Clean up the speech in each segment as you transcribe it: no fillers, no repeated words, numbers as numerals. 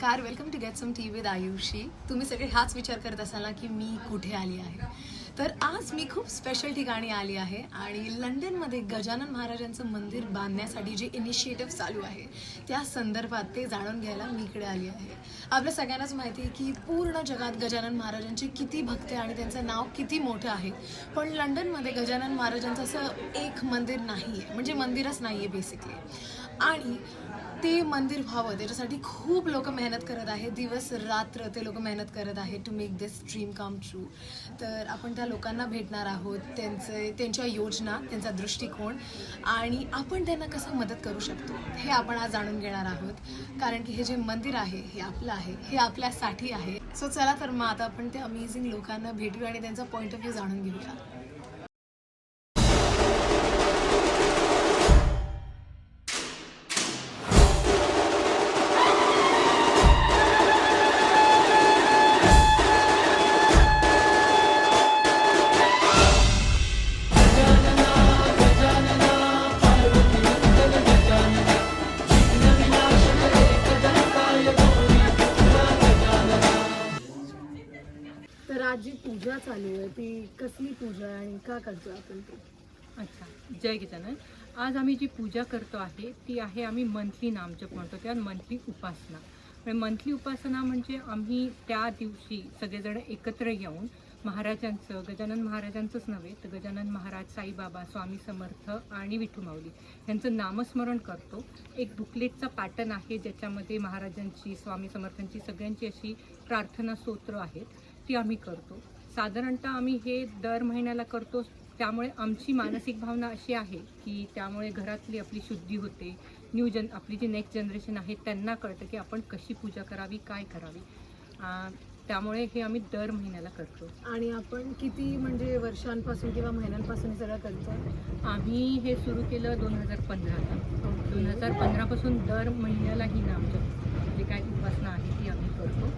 नमस्कार, welcome to get some tea with Ayushi. तुम्ही सगळे हाच विचार करत असाल ना की मी कुठे आली आहे. तर आज मी खूप स्पेशल ठिकाणी आली आहे आणि लंडनमध्ये गजानन महाराजांचं मंदिर बांधण्यासाठी जे इनिशिएटिव्ह चालू आहे त्या संदर्भात ते जाणून घ्यायला मी इकडे आली आहे. आपल्या सगळ्यांनाच माहिती आहे की पूर्ण जगात गजानन महाराजांचे किती भक्त आहे आणि त्यांचं नाव किती मोठं आहे. पण लंडनमध्ये गजानन महाराजांचं असं एक मंदिर नाही आहे, म्हणजे मंदिरच नाही आहे बेसिकली. आणि ते मंदिर व्हावं त्याच्यासाठी खूप लोक मेहनत करत आहेत, दिवस रात्र ते लोक मेहनत करत आहेत to make this dream come true. तर आपण त्या लोकांना भेटणार आहोत, त्यांच्या योजना, त्यांचा दृष्टिकोन आणि आपण त्यांना कसं मदत करू शकतो हे आपण आज जाणून घेणार आहोत. कारण की हे जे मंदिर आहे हे आपलं आहे, हे आपल्यासाठी आहे. सो चला तर मग आता आपण त्या अमेझिंग लोकांना भेटूया आणि त्यांचा पॉईंट ऑफ व्ह्यू जाणून घेऊया. तर आज जी पूजा चालू आहे ती कसली पूजा आहे आणि का करतो आपण ती? अच्छा, जय गजानन. आज आम्ही जी पूजा करतो आहे ती आहे आम्ही मंथली नामजप म्हणतो त्या मंथली उपासना. मंथली उपासना म्हणजे आम्ही त्या दिवशी सगळेजण एकत्र येऊन महाराजांचं, गजानन महाराजांचंच नव्हे तर गजानन महाराज, साईबाबा, स्वामी समर्थ आणि विठू माऊली यांचं नामस्मरण करतो. एक बुकलेटचा पॅटर्न आहे ज्याच्यामध्ये महाराजांची, स्वामी समर्थांची सगळ्यांची अशी प्रार्थना स्तोत्र आहेत ती आम्ही करतो. साधारणतः आम्ही हे दर महिन्याला करतो. त्यामुळे आमची मानसिक भावना अशी आहे की त्यामुळे घरातली आपली शुद्धी होते. आपली जी नेक्स्ट जनरेशन आहे त्यांना कळतं की आपण कशी पूजा करावी, काय करावी. त्यामुळे हे आम्ही दर महिन्याला करतो. आणि आपण किती म्हणजे वर्षांपासून किंवा महिन्यांपासून सगळं करतो? आम्ही हे सुरू केलं 2015ला. 2015पासून दर महिन्याला ही नामजप जे काय उपासना आहे ती आम्ही करतो.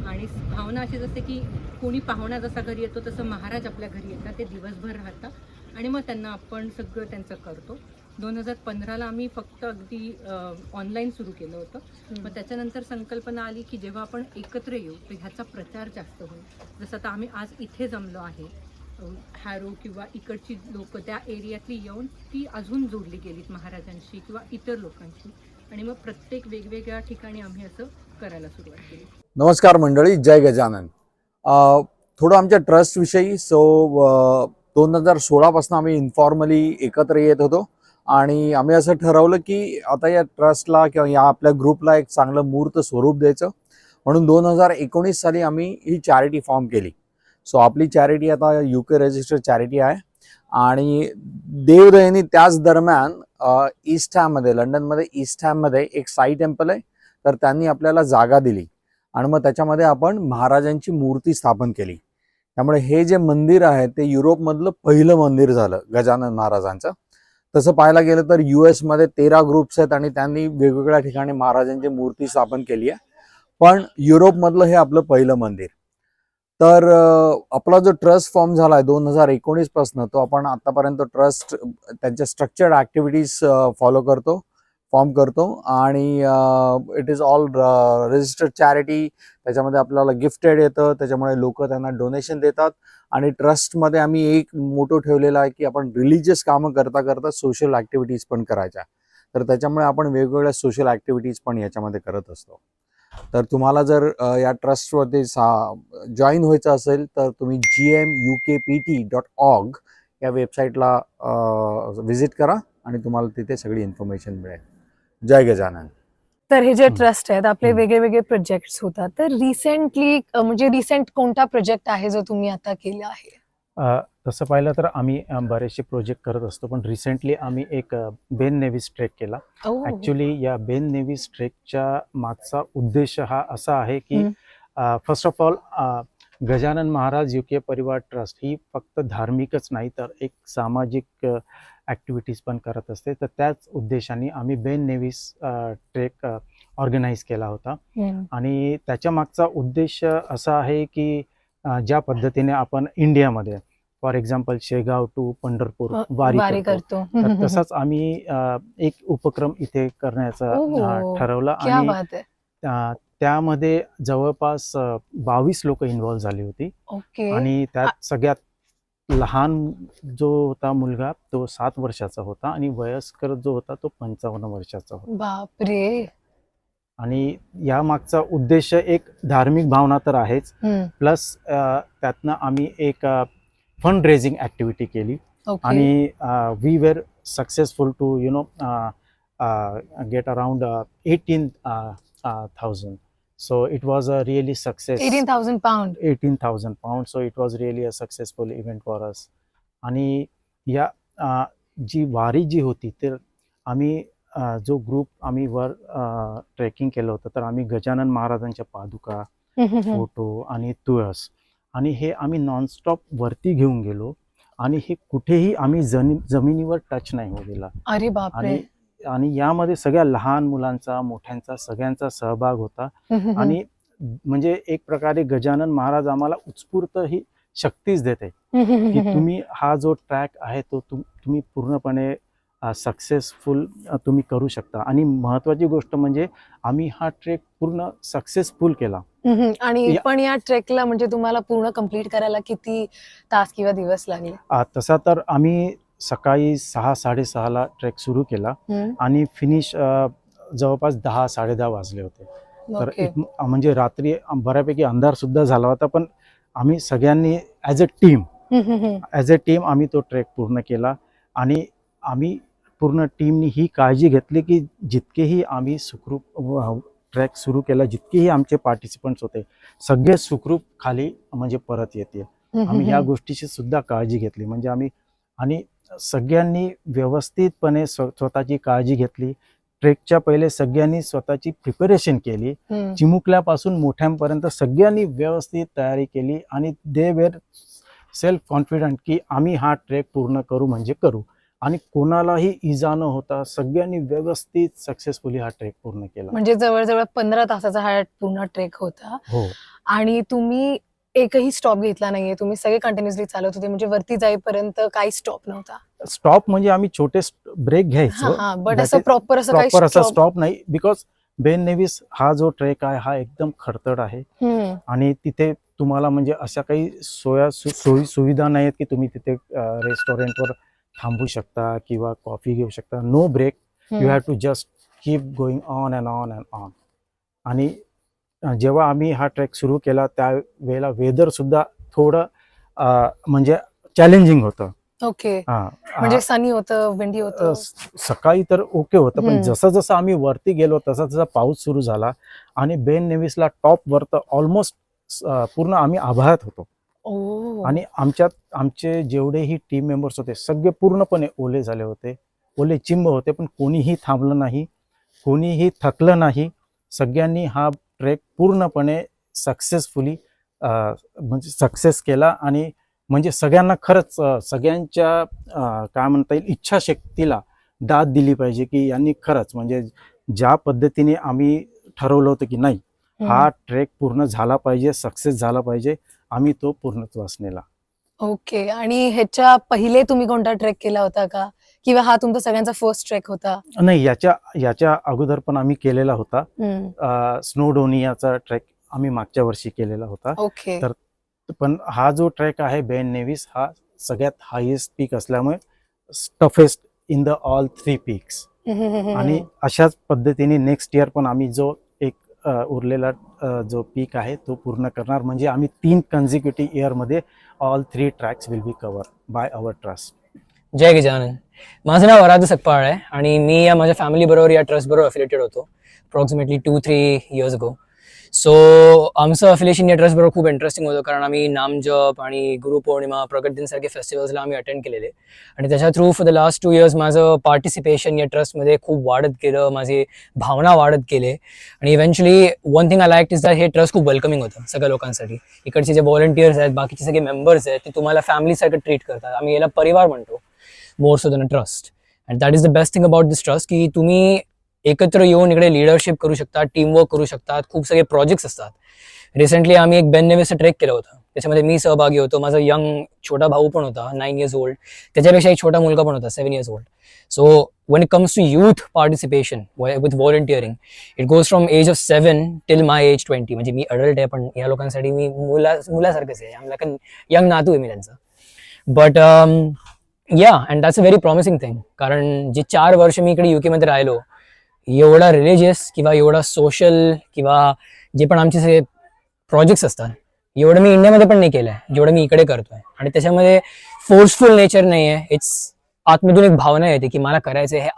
आणि भावना अशीच असते की कोणी पाहुणा जसा घरी येतो तसं महाराज आपल्या घरी येतात, ते दिवसभर राहतात आणि मग त्यांना आपण सगळं त्यांचं करतो. 2015ला आम्ही फक्त अगदी ऑनलाईन सुरू केलं होतं. मग त्याच्यानंतर संकल्पना आली की जेव्हा आपण एकत्र येऊ तर ह्याचा प्रचार जास्त होईल. जसं आता आम्ही आज इथे जमलो आहे, हॅरो किंवा इकडची लोक त्या एरियातली येऊन ती अजून जोडली गेलीत महाराजांशी किंवा इतर लोकांशी आणि मग प्रत्येक वेगवेगळ्या ठिकाणी आम्ही असं करायला सुरुवात केली. नमस्कार मंडळी, जय गजानन. थोडं आमच्या ट्रस्टविषयी. 2016पासून आम्ही इन्फॉर्मली एकत्र येत होतो आणि आम्ही असं ठरवलं की आता या ट्रस्टला किंवा या आपल्या ग्रुपला एक चांगलं मूर्त स्वरूप द्यायचं. म्हणून 2019 साली आम्ही ही चॅरिटी फॉर्म केली. आपली चॅरिटी आता UK रजिस्टर्ड चॅरिटी आहे आणि देवदयेने त्याच दरम्यान ईस्ट हॅममध्ये, लंडनमध्ये ईस्ट हॅममध्ये एक साई टेम्पल आहे. तर त्यांनी आपल्याला जागा दिली आणि मग त्याच्यामध्ये आपण महाराजांची मूर्ती स्थापन केली. त्यामुळे हे जे मंदिर आहे ते युरोपमधलं पहिलं मंदिर झालं गजानन महाराजांचं. तसं पाहायला गेलं तर US मध्ये 13 ग्रुप्स आहेत आणि त्यांनी वेगवेगळ्या ठिकाणी महाराजांची मूर्ती स्थापन केली आहे. पण युरोपमधलं हे आपलं पहिलं मंदिर. तर आपला जो ट्रस्ट फॉर्म झाला आहे 2019 पासून, तो आपण आतापर्यंत ट्रस्ट त्यांच्या स्ट्रक्चर्ड ॲक्टिव्हिटीज फॉर्म करतो आणि it is all registered charity. त्याच्यामध्ये आपल्याला गिफ्टेड येतं, त्याच्यामुळे लोक त्यांना डोनेशन देतात. आणि ट्रस्टमध्ये आम्ही एक मोटो ठेवलेला आहे की आपण रिलिजियस कामं करता करता सोशल ॲक्टिव्हिटीज पण करायच्या. तर त्याच्यामुळे आपण वेगवेगळ्या सोशल ॲक्टिव्हिटीज पण याच्यामध्ये करत असतो. तर तुम्हाला जर या ट्रस्टवरती जॉईन व्हायचं असेल तर तुम्ही gmukpt.org या वेबसाईटला व्हिजिट करा आणि तुम्हाला तिथे सगळी इन्फॉर्मेशन मिळेल. जय गजानन. तर हे जे ट्रस्ट आहेत आपले वेगळे वेगळे प्रोजेक्ट्स होतात. तर रिसेंटली म्हणजे रिसेंट कोणता प्रोजेक्ट आहे जो तुम्ही आता केला आहे? तसं पाहिलं तर आम्ही बरेचसे प्रोजेक्ट करत असतो, पण रिसेंटली आम्ही एक बेन नेव्हिस ट्रेक केला. ॲक्च्युली या बेन नेव्हिस ट्रेकच्या मागचा उद्देश हा असा आहे की first of all Gajanan Maharaj UK परिवार ट्रस्ट ही फक्त धार्मिकच नाही तर एक सामाजिक ॲक्टिव्हिटीज पण करत असते. तर त्याच उद्देशाने आम्ही बेन नेव्हिस ट्रेक ऑर्गनाईज केला होता. आणि त्याच्या मागचा उद्देश असा आहे की ज्या पद्धतीने आपण इंडियामध्ये for example Shegaon to Pandharpur वारी करतो, तर तसाच आम्ही एक उपक्रम इथे करण्याचा ठरवला. आणि त्यामध्ये जवळपास 22 लोक इन्व्हॉल्व झाली होती ओके. आणि त्यात सगळ्यात लहान जो होता मुलगा तो 7 वर्षाचा होता आणि वयस्कर जो होता तो 55 वर्षाचा होता. बापरे. आणि या मागचा उद्देश एक धार्मिक भावना तर आहेच, प्लस त्यातनं आम्ही एक फंड रेझिंग ऍक्टिव्हिटी केली ओके. आणि we were successful to get around 18,000. So it was a really success. 18,000 pound. 18,000 pounds. So it was really a successful event for us. आणि या जी वारी जी होती तर आम्ही जो ग्रुप आम्ही वर ट्रेकिंग केलं होतं तर आम्ही गजानन महाराजांच्या पादुका, फोटो आणि तुळस आणि हे आम्ही नॉनस्टॉप वरती घेऊन गेलो आणि हे कुठेही आम्ही जमिनीवर टच नाही होऊ दिला. अरे बापरे. आणि यामध्ये सगळ्या लहान मुलांचा, मोठ्यांचा, सगळ्यांचा सहभाग होता. आणि म्हणजे एक प्रकारे गजानन महाराज आम्हाला उत्स्फूर्त ही शक्तीच देते की तुम्ही हा जो ट्रॅक आहे तो तुम्ही पूर्णपणे सक्सेसफुल तुम्ही करू शकता. आणि महत्वाची गोष्ट म्हणजे आम्ही हा ट्रेक पूर्ण सक्सेसफुल केला. आणि पण या ट्रेकला म्हणजे तुम्हाला पूर्ण कम्प्लीट करायला किती तास किंवा दिवस लागले? तसा तर आम्ही सकाळी 6-6:30 ट्रेक सुरू केला आणि फिनिश जवळपास 10-10:30 वाजले होते. तर म्हणजे रात्री बऱ्यापैकी अंधार सुद्धा झाला होता, पण आम्ही सगळ्यांनी ॲज अ टीम आम्ही तो ट्रेक पूर्ण केला. आणि आम्ही पूर्ण टीमनी ही काळजी घेतली की जितकेही आम्ही सुखरूप ट्रॅक सुरू केला, जितकेही आमचे पार्टिसिपंट्स होते सगळे सुखरूप खाली म्हणजे परत येतील. आम्ही ह्या गोष्टीची सुद्धा काळजी घेतली. म्हणजे आम्ही आणि सगळ्यांनी व्यवस्थितपणे स्वतःची काळजी घेतली. ट्रेकच्या पहिले सगळ्यांनी स्वतःची प्रिपरेशन केली. चिमुकल्यापासून मोठ्यांपर्यंत सगळ्यांनी व्यवस्थित तयारी केली आणि दे वेर सेल्फ कॉन्फिडंट की आम्ही हा ट्रेक पूर्ण करू म्हणजे करू. आणि कोणालाही इजा न होता सगळ्यांनी व्यवस्थित सक्सेसफुली हा ट्रेक पूर्ण केला. म्हणजे जवळजवळ 15 तासाचा हा पूर्ण ट्रेक होता. हो. आणि तुम्ही एकही स्टॉप घेतला नाहीये, तुम्ही सगळे कंटिन्युअसली चालत होते, म्हणजे वरती जाईपर्यंत काही स्टॉप नव्हता? स्टॉप म्हणजे आम्ही छोटे ब्रेक घ्यायचो, बट असं प्रॉपर असा स्टॉप नाही. बिकॉज बेन नेव्हिस हा जो ट्रेक आहे हा एकदम खडतर आहे आणि तिथे तुम्हाला म्हणजे अशा काही सोयी सुविधा नाहीत की तुम्ही तिथे रेस्टॉरंटवर थांबू शकता किंवा कॉफी घेऊ शकता. No break, you have to just keep going on and on and on. आणि जेव्हा आम्ही हा ट्रेक सुरू केला त्यावेळेला वेदर सुद्धा थोडं म्हणजे चॅलेंजिंग होतं. ओके. म्हणजे सनी होतं, विंडी होतं. सकाळी तर ओके होतं, पण जसं जसं आम्ही वरती गेलो तसा तसा पाऊस सुरू झाला आणि बेन नेव्हिसला टॉप वर तर ऑलमोस्ट पूर्ण आम्ही आभाळात होतो. आणि आमचे जेवढेही टीम मेंबर्स होते सगळे पूर्णपणे ओले झाले होते, ओले चिंब होते, पण कोणीही थांबलं नाही, कोणीही थकलं नाही. सगळ्यांनी हा ट्रेक पूर्णपणे सक्सेसफुली म्हणजे सक्सेस केला. आणि म्हणजे सगळ्यांना खरंच सगळ्यांच्या काय म्हणता येईल इच्छाशक्तीला दाद दिली पाहिजे की यांनी खरंच म्हणजे ज्या पद्धतीने आम्ही ठरवलं होतं की नाही हा ट्रेक पूर्ण झाला पाहिजे, सक्सेस झाला पाहिजे, आम्ही तो पूर्णत्वास नेला. ओके. आणि ह्याच्या पहिले तुम्ही कोणता ट्रेक केला होता का, किंवा हा तुमचा सगळ्यांचा फर्स्ट ट्रेक होता? नाही, याच्या अगोदर पण आम्ही केलेला होता. स्नोडोनियाचा ट्रेक आम्ही मागच्या वर्षी केलेला होता. ओके. तर पण हा जो ट्रेक आहे बेन नेव्हिस हा सगळ्यात हायेस्ट पीक असल्यामुळे toughest in the all 3 peaks. आणि अशाच पद्धतीने नेक्स्ट इयर पण आम्ही जो एक उरलेला जो पीक आहे तो पूर्ण करणार. म्हणजे आम्ही 3 कन्झिक्युटिव्ह इयर मध्ये all 3 tracks will be cover by our trust. जय गजानन. माझं नाव आराध्य सकपाळ आहे आणि मी या माझ्या फॅमिली बरोबर या ट्रस्ट बरोबर अफिलिएटेड होतो अप्रॉक्सिमेटली 2-3 इयर्स अगो. सो आमचं अफिलिएशन या ट्रस्ट बरोबर खूप इंटरेस्टिंग होतं, कारण आम्ही नामजप आणि गुरुपौर्णिमा, प्रकट दिन सारखे फेस्टिवल्सला आम्ही अटेंड केलेले. आणि त्याच्या through for the last 2 years माझं पार्टिसिपेशन या ट्रस्टमध्ये खूप वाढत गेलं, माझी भावना वाढत गेले. आणि eventually one thing I like is that हे ट्रस्ट खूप वेलकमिंग होतं सगळ्या लोकांसाठी. इकडचे जे व्हॉलंटियर्स आहेत, बाकीचे सगळे मेंबर्स आहेत, ते तुम्हाला फॅमिलीसारखं ट्रीट करतात. आम्ही याला परिवार म्हणतो more so than a trust. And that is the best thing about this trust की तुम्ही एकत्र येऊन इकडे लिडरशिप करू शकता, टीमवर्क करू शकतात, खूप सगळे प्रोजेक्ट्स असतात. रिसेंटली आम्ही एक बेन नेव्हिसचं ट्रेक केलं होतं त्याच्यामध्ये मी सहभागी होतो. माझा यंग छोटा भाऊ पण होता 9 years old. त्याच्यापेक्षा एक छोटा मुलगा पण होता 7 years old. So when it comes to youth participation with volunteering, it goes from age of 7 till my age 20. म्हणजे मी अडल्ट आहे पण या लोकांसाठी मी मुलासारखंच आहे. आम्हाला लाईक यंग नातू आहे मी त्यांचा. But and that's a very promising thing. कारण जे 4 वर्ष मी इकडे UK मध्ये राहिलो, एवढा रिलिजियस किंवा एवढा सोशल किंवा जे पण आमचे सगळे प्रोजेक्ट्स असतात एवढं मी इंडियामध्ये पण नाही केलंय जेवढं मी इकडे करतोय. आणि त्याच्यामध्ये फोर्सफुल नेचर नाही आहे. इट्स आतमधून एक भावना येते की मला करायचं हे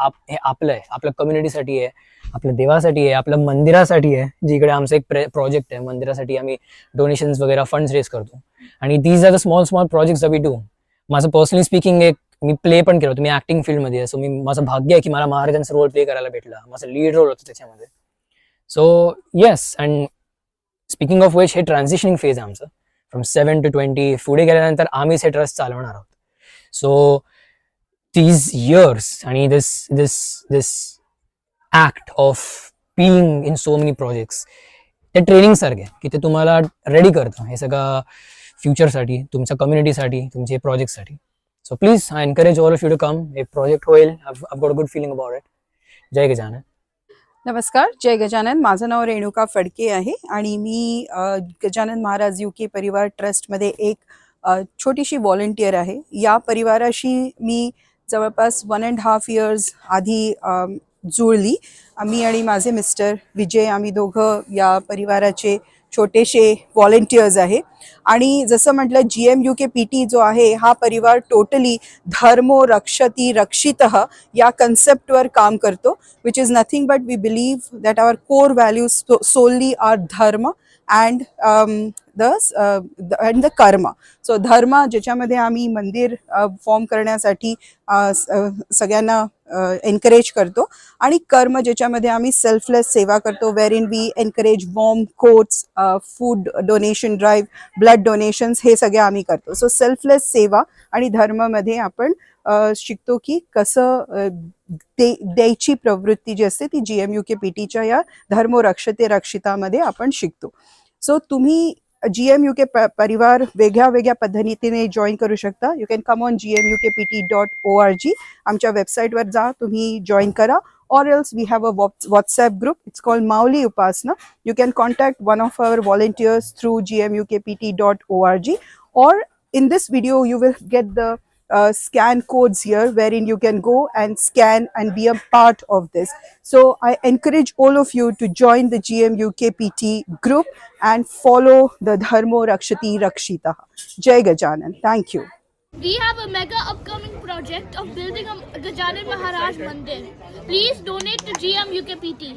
आपलं आहे, आपल्या कम्युनिटीसाठी आहे, आपल्या देवासाठी आहे, आपल्या मंदिरासाठी आहे. जिकडे आमचं एक प्रोजेक्ट आहे, मंदिरासाठी आम्ही डोनेशन्स वगैरे फंड्स रेज करतो. आणि these are the small projects we do. माझं पर्सनली स्पीकिंग मी प्ले पण केलं होतं. मी ऍक्टिंग फील्डमध्ये आहे. सो माझं भाग्य आहे की मला महाराजांचा रोल प्ले करायला भेटला. माझा लीड रोल होता त्याच्यामध्ये. So yes. And speaking of which, हे ट्रान्झिशनिंग फेज आहे आमचं फ्रॉम 7 to 20. पुढे गेल्यानंतर आम्हीच हे ट्रस्ट चालवणार आहोत. सो these years आणि this act of being in so many projects, ते ट्रेनिंग सारखे की ते तुम्हाला रेडी करतं हे सगळं फ्युचरसाठी, तुमच्या कम्युनिटीसाठी, तुमच्या प्रोजेक्टसाठी. So please I encourage all of you to come. हे प्रोजेक्ट होईल. I got a good feeling about it. जय गजानन. नमस्कार, जय गजानन. माझं नाव रेणुका फडके आहे आणि मी गजानन महाराज UK परिवार ट्रस्टमध्ये एक छोटीशी व्हॉलंटियर आहे. या परिवाराशी मी जवळपास 1.5 years आधी जुळली. मी आणि माझे मिस्टर विजय, आम्ही दोघं या परिवाराचे छोटेसे व्हॉलंटियर्स आहे. आणि जसं म्हटलं, GMUKPT जो आहे हा परिवार टोटली धर्मो रक्षती रक्षितः या कन्सेप्टवर काम करतो. Which is nothing but we believe that our core values solely are dharma and the karma. So धर्म ज्याच्यामध्ये आम्ही मंदिर फॉर्म करण्यासाठी सगळ्यांना एनकरेज करतो, आणि कर्म ज्याच्यामध्ये आम्ही सेल्फलेस सेवा करतो, wherein we encourage warm coats, food donation drive, blood donations, हे सगळे आम्ही करतो. सो सेल्फलेस सेवा आणि धर्ममध्ये आपण शिकतो की कसं द्यायची प्रवृत्ती जी असते ती GMUKPTच्या या धर्मो रक्षते रक्षितामध्ये आपण शिकतो. सो तुम्ही GMUK परिवार वेगळ्या वेगळ्या पद्धतीने जॉईन करू शकता. You can come on GMUKPT.org. आमच्या वेबसाईटवर जा, तुम्ही जॉईन करा. Or else we have a WhatsApp group. It's called Mauli Upasana. You can contact one of our volunteers through GMUKPT.org. Or in this video, you will get the scan codes here wherein you can go and scan and be a part of this. So I encourage all of you to join the GMUKPT group and follow the Dharmo Rakshati Rakshita. Jai Gajanan. Thank you. We have a mega upcoming project of building a Gajanan Maharaj Mandir. Please donate to GMUKPT.